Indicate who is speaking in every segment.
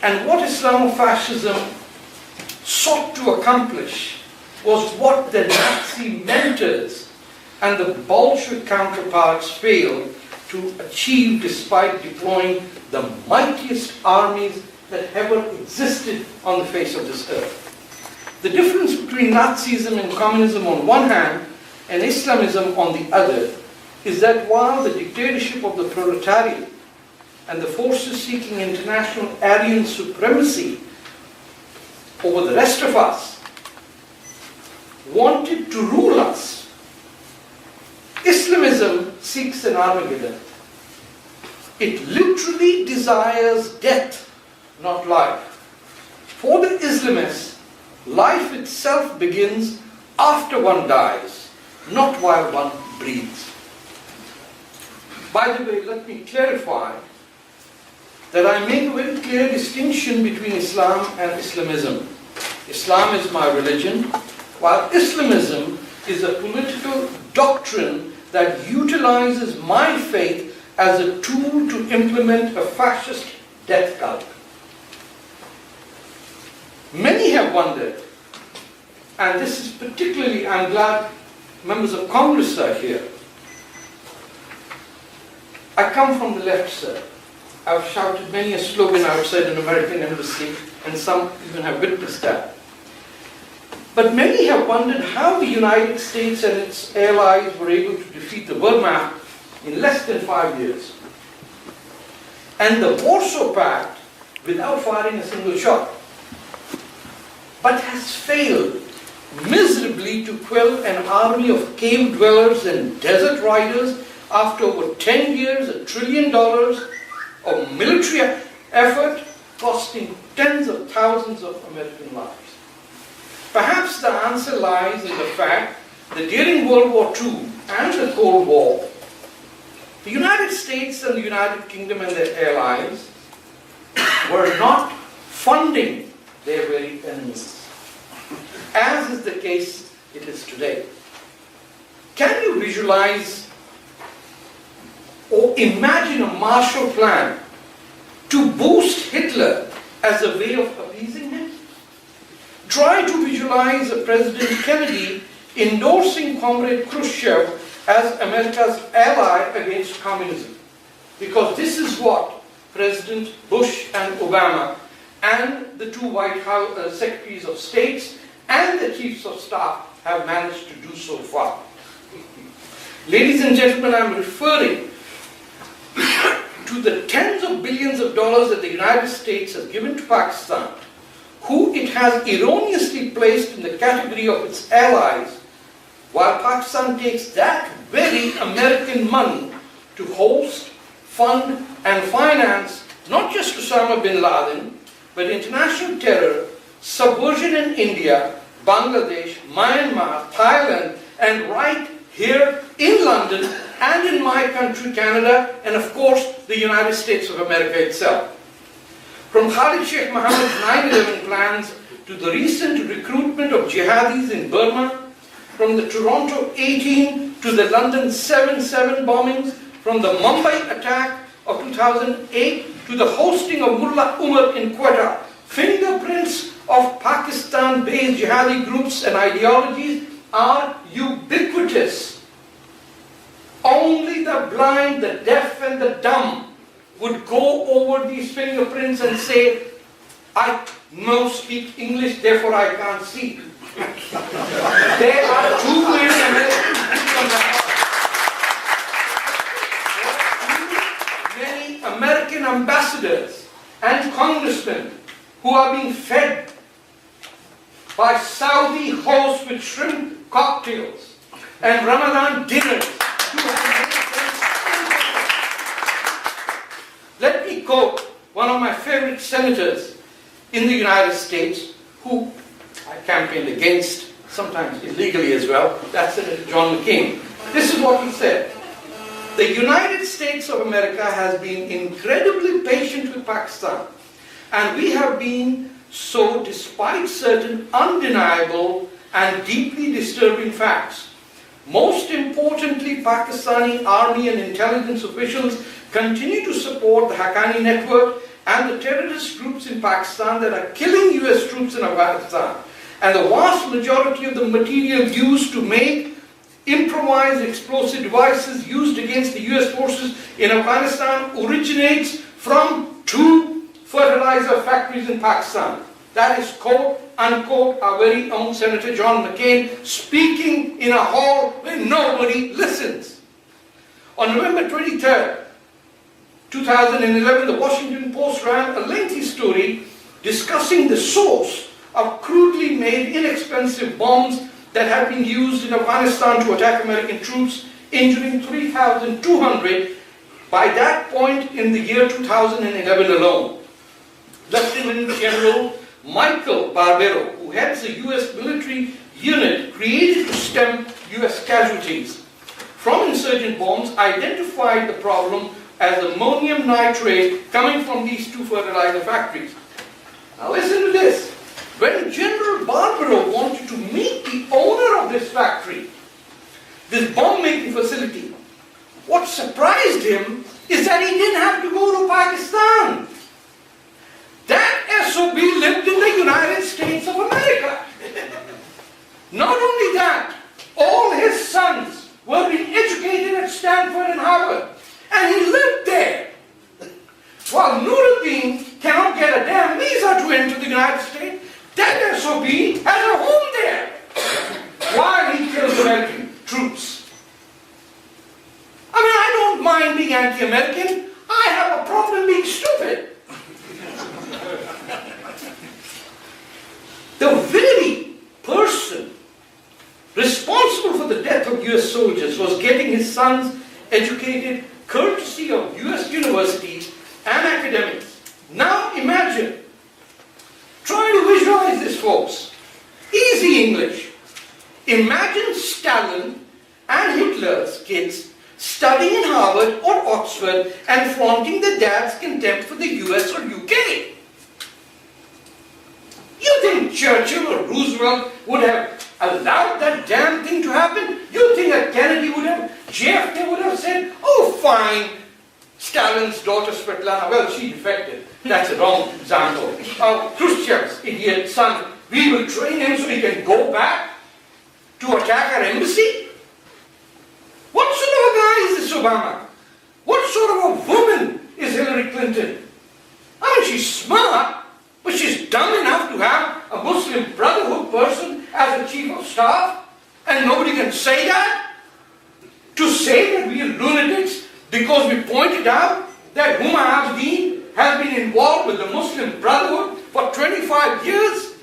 Speaker 1: And what Islamofascism sought to accomplish was what the Nazi mentors and the Bolshevik counterparts failed to achieve despite deploying the mightiest armies that ever existed on the face of this earth. The difference between Nazism and communism on one hand and Islamism on the other is that while the dictatorship of the proletariat and the forces seeking international Aryan supremacy over the rest of us wanted to rule us, Islamism seeks an Armageddon. It literally desires death, not life. For the Islamists, life itself begins after one dies, not while one breathes. By the way, let me clarify that I make a very clear distinction between Islam and Islamism. Islam is my religion, while Islamism is a political doctrine that utilizes my faith as a tool to implement a fascist death cult. Many have wondered, and this is particularly, I'm glad members of Congress are here. I come from the left, sir. I've shouted many a slogan outside an American embassy, and some even have witnessed that. But many have wondered how the United States and its allies were able to defeat the Wehrmacht in less than 5 years, and the Warsaw Pact without firing a single shot, but has failed miserably to quell an army of cave dwellers and desert riders after over 10 years, $1 trillion of military effort costing tens of thousands of American lives. Perhaps the answer lies in the fact that during World War II and the Cold War, the United States and the United Kingdom and their allies were not funding their very enemies, as is the case it is today. Can you visualize or imagine a Marshall Plan to boost Hitler as a way of appeasing him? Try to visualize a President Kennedy endorsing Comrade Khrushchev as America's ally against communism. Because this is what President Bush and Obama and the two White House Secretaries of State and the Chiefs of Staff have managed to do so far. Ladies and gentlemen, I'm referring to the tens of billions of dollars that the United States has given to Pakistan, who it has erroneously placed in the category of its allies, while Pakistan takes that very American money to host, fund, and finance not just Osama bin Laden, but international terror, subversion in India, Bangladesh, Myanmar, Thailand, and right here in London and in my country, Canada, and of course, the United States of America itself. From Khalid Sheikh Mohammed's 9/11 plans to the recent recruitment of jihadis in Burma, from the Toronto 18 to the London 7/7 bombings, from the Mumbai attack of 2008 to the hosting of Mullah Umar in Quetta, fingerprints of Pakistan-based jihadi groups and ideologies are ubiquitous. Only the blind, the deaf, and the dumb would go over these fingerprints and say, I no speak English, therefore I can't see. There are too many American people on that. Many American ambassadors and congressmen who are being fed by Saudi hosts with shrimp cocktails and Ramadan dinners. Let me quote one of my favorite senators in the United States, who I campaigned against, sometimes illegally as well. That's Senator John McCain. This is what he said. The United States of America has been incredibly patient with Pakistan, and we have been so despite certain undeniable and deeply disturbing facts. Most importantly, Pakistani army and intelligence officials continue to support the Haqqani network and the terrorist groups in Pakistan that are killing US troops in Afghanistan, and the vast majority of the material used to make improvised explosive devices used against the US forces in Afghanistan originates from 2 fertilizer factories in Pakistan. That is, quote, unquote, our very own Senator John McCain speaking in a hall where nobody listens. On November 23rd, 2011, the Washington Post ran a lengthy story discussing the source of crudely made, inexpensive bombs that had been used in Afghanistan to attack American troops, injuring 3,200 by that point in the year 2011 alone. Lieutenant General Michael Barbero, who heads the US military unit created to stem US casualties from insurgent bombs, identified the problem as ammonium nitrate coming from these 2 fertilizer factories. Now listen to this. When General Barbero wanted to meet the owner of this factory, this bomb-making facility, what surprised him is that he didn't have to go to Pakistan. That SOB lived in the United States of America. Not only that, all his sons were being educated at Stanford and Harvard, and he lived there. While Nuruddin cannot get a damn visa to enter the United States, that SOB has a home there while he kills American troops. I mean, I don't mind being anti-American. I have a problem being stupid. The very person responsible for the death of US soldiers was getting his sons educated courtesy of US universities and academics. Now imagine, try to visualize this, folks. Easy English. Imagine Stalin and Hitler's kids studying in Harvard or Oxford and flaunting their dad's contempt for the US or UK. You think Churchill or Roosevelt would have allowed that damn thing to happen? You think that Kennedy would have, JFK would have said, oh fine, Stalin's daughter Svetlana, well, she defected. That's a wrong example. Khrushchev's idiot son, we will train him so he can go back to attack our embassy? What sort of a guy is this Obama? What sort of a woman is Hillary Clinton? I mean, she's smart, but she's dumb enough to have a Muslim Brotherhood person as a chief of staff, and nobody can say that? To say that we are lunatics because we pointed out that Huma Abedin has been involved with the Muslim Brotherhood for 25 years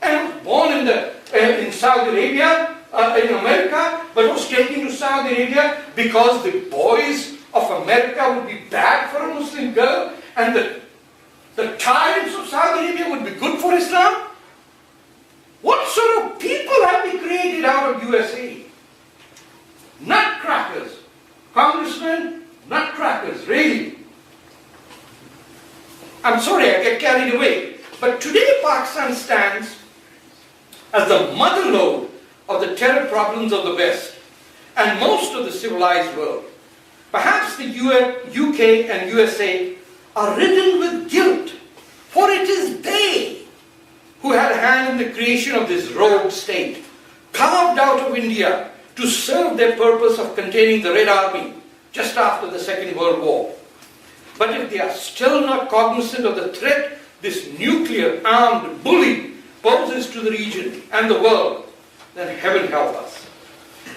Speaker 1: and was born in Saudi Arabia, in America, but was taken to Saudi Arabia because the boys of America would be bad for a Muslim girl and the tyrants of Saudi Arabia would be good for Islam? What sort of people have we created out of USA? Nutcrackers. Congressmen, nutcrackers, really. I'm sorry, I get carried away. But today Pakistan stands as the motherlode of the terror problems of the West and most of the civilized world. Perhaps the UK and USA are ridden with guilt, for it is they who had a hand in the creation of this rogue state, carved out of India to serve their purpose of containing the Red Army just after the Second World War. But if they are still not cognizant of the threat this nuclear armed bully poses to the region and the world, then heaven help us.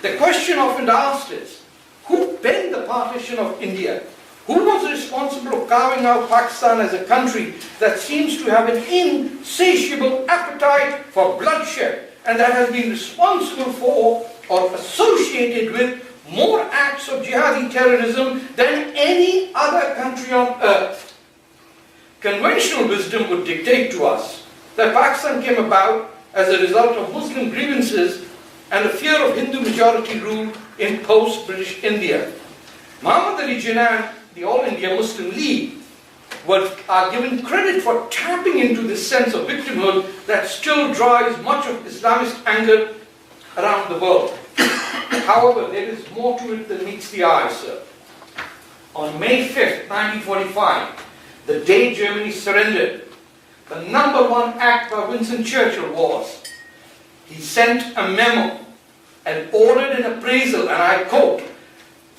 Speaker 1: The question often asked is, who penned the partition of India? Who was responsible for carving out Pakistan as a country that seems to have an insatiable appetite for bloodshed and that has been responsible for or associated with more acts of jihadi terrorism than any other country on earth? Conventional wisdom would dictate to us that Pakistan came about as a result of Muslim grievances and the fear of Hindu majority rule in post-British India. Muhammad Ali Jinnah, the All India Muslim League, are given credit for tapping into this sense of victimhood that still drives much of Islamist anger around the world. However, there is more to it than meets the eye, sir. On May 5th, 1945, the day Germany surrendered, the number one act by Winston Churchill was, he sent a memo and ordered an appraisal, and I quote,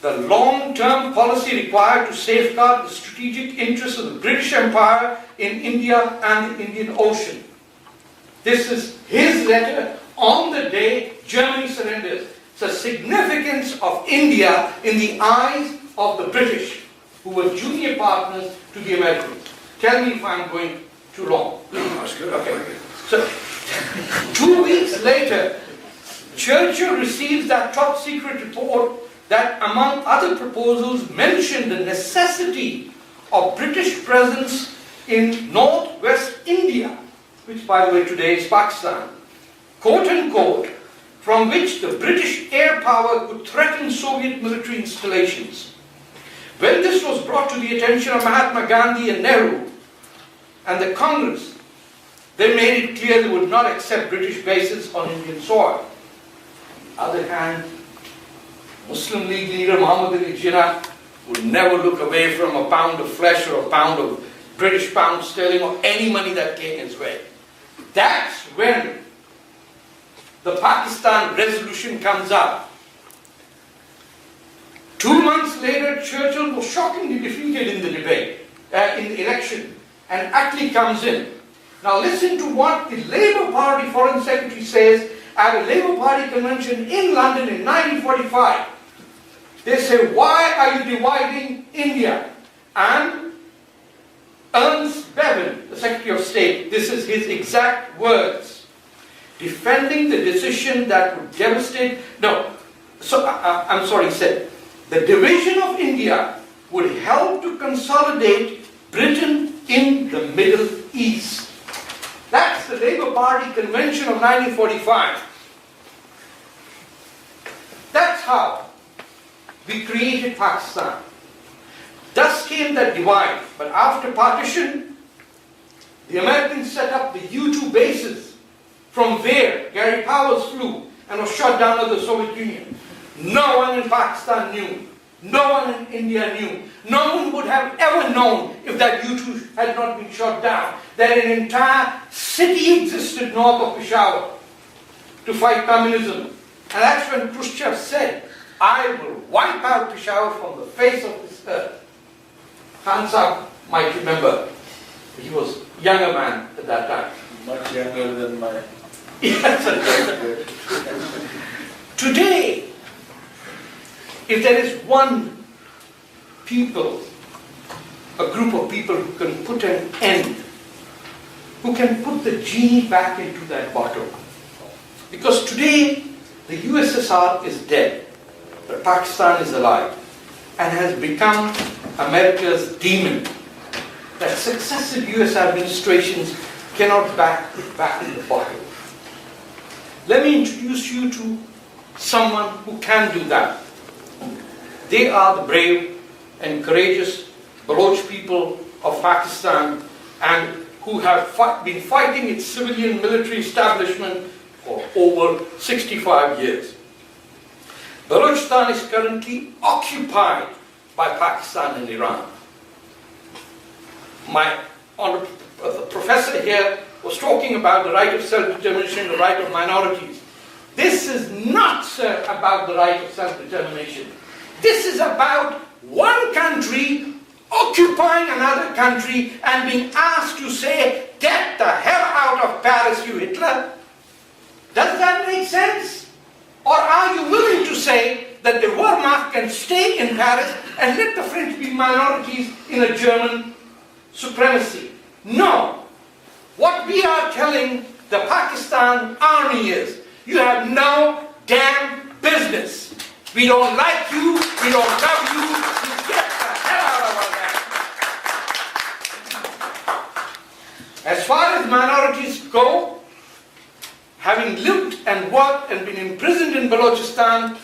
Speaker 1: "The long-term policy required to safeguard the strategic interests of the British Empire in India and the Indian Ocean." This is his letter on the day Germany surrenders. It's the significance of India in the eyes of the British, who were junior partners to the Americans. Tell me if I'm going too long.
Speaker 2: That's good.
Speaker 1: Okay. So, 2 weeks later, Churchill receives that top secret report that, among other proposals, mentioned the necessity of British presence in northwest India, which by the way today is Pakistan, quote unquote, from which the British air power could threaten Soviet military installations. When this was brought to the attention of Mahatma Gandhi and Nehru and the Congress, they made it clear they would not accept British bases on Indian soil. On the other hand, Muslim League leader Muhammad Ali Jinnah would never look away from a pound of flesh or a pound of British pound sterling or any money that came his way. That's when the Pakistan resolution comes up. 2 months later, Churchill was shockingly defeated in the debate, in the election, and Attlee comes in. Now listen to what the Labour Party Foreign Secretary says at a Labour Party convention in London in 1945. They say, "Why are you dividing India?" And Ernst Bevin, the Secretary of State, this is his exact words, defending the decision that would devastate, he said, "The division of India would help to consolidate Britain in the Middle East." That's the Labour Party convention of 1945. That's how we created Pakistan. Thus came that divide. But after partition, the Americans set up the U-2 bases from where Gary Powers flew and was shot down by the Soviet Union. No one in Pakistan knew. No one in India knew. No one would have ever known, if that U-2 had not been shot down, that an entire city existed north of Peshawar to fight communism. And that's when Khrushchev said, "I will wipe out Peshawar from the face of this earth." Khan Sahib might remember. He was a younger man at that time.
Speaker 2: Much younger than my...
Speaker 1: Yes. Today, if there is one people, a group of people who can put an end, who can put the genie back into that bottle. Because today, the USSR is dead, but Pakistan is alive and has become America's demon that successive US administrations cannot put back in the bottle. Let me introduce you to someone who can do that. They are the brave and courageous Baloch people of Pakistan and who have been fighting its civilian military establishment for over 65 years. Balochistan is currently occupied by Pakistan and Iran. My professor here was talking about the right of self-determination, the right of minorities. This is not, sir, about the right of self-determination. This is about one country occupying another country and being asked to say, "Get the hell out of Paris, you Hitler." Does that make sense? Or are you willing to say that the Wehrmacht can stay in Paris and let the French be minorities in a German supremacy? No. What we are telling the Pakistan army is, you have no damn business. We don't like you, we don't love you, you get the hell out of our land. As far as minorities go, having lived and worked and been imprisoned in Balochistan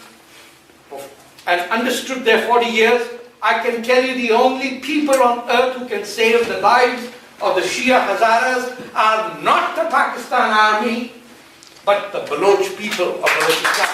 Speaker 1: and understood their 40 years, I can tell you the only people on earth who can save the lives of the Shia Hazaras are not the Pakistan army, but the Baloch people of Balochistan.